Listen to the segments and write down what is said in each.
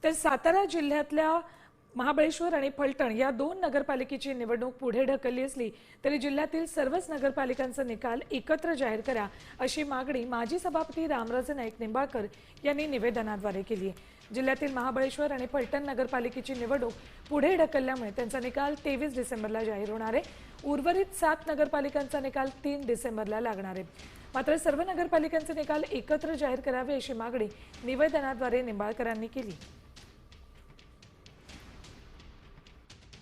तर सातारा जिल्ह्यातल्या महाबळेश्वर आणि फलटण या दोन नगरपालिकेची निवडणूक पुढे ढकलली असली तरी जिल्ह्यातील सर्वच नगरपालिकांचा निकाल एकत्र जाहीर करा अशी मागणी माजी सभापती रामराजे नाईक निंबाळकर यांनी निवेदनाद्वारे केली आहे। जिल्ह्यातील महाबळेश्वर आणि फलटण नगरपालिकेची निवडणूक पुढे ढकलल्यामुळे त्यांचा निकाल 23 डिसेंबरला जाहीर होणार आहे। उर्वरित 7 नगरपालिकांचा निकाल 3 डिसेंबरला लागणार आहे। मात्र सर्व नगरपालिकांचे निकाल एकत्र जाहीर करावे अशी मागणी निवेदनाद्वारे निंबाळकरांनी केली।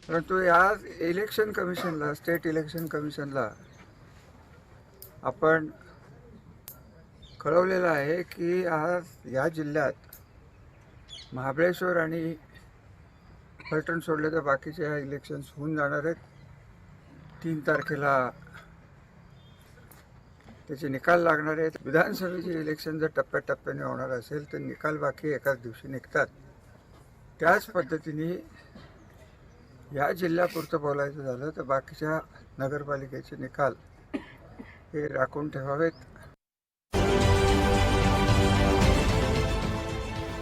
परंतु या इलेक्शन कमिशनला, स्टेट इलेक्शन कमिशनला आपण कळवलेलं आहे की आज या जिल्ह्यात महाबळेश्वर आणि फलटण सोडले तर बाकीचे ह्या इलेक्शन्स होऊन जाणार आहेत। 3 तारखेला त्याचे निकाल लागणार आहेत। विधानसभेचे इलेक्शन जर टप्प्याटप्प्याने होणार असेल तर निकाल बाकी एकाच दिवशी निघतात। त्याच पद्धतीने या जिल्ह्यापुरतं बोलायचं झालं तर बाकीच्या नगरपालिकेचे निकाल हे राखून ठेवावेत।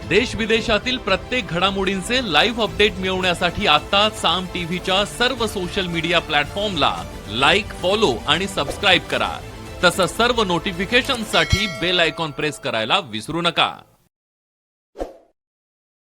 देश विदेशातील प्रत्येक घडामोडींचे लाईव्ह अपडेट मिळवण्यासाठी आता साम टीव्हीच्या सर्व सोशल मीडिया प्लॅटफॉर्मला लाईक, फॉलो आणि सबस्क्राईब करा। तसंच सर्व नोटिफिकेशनसाठी बेल आयकॉन प्रेस करायला विसरू नका।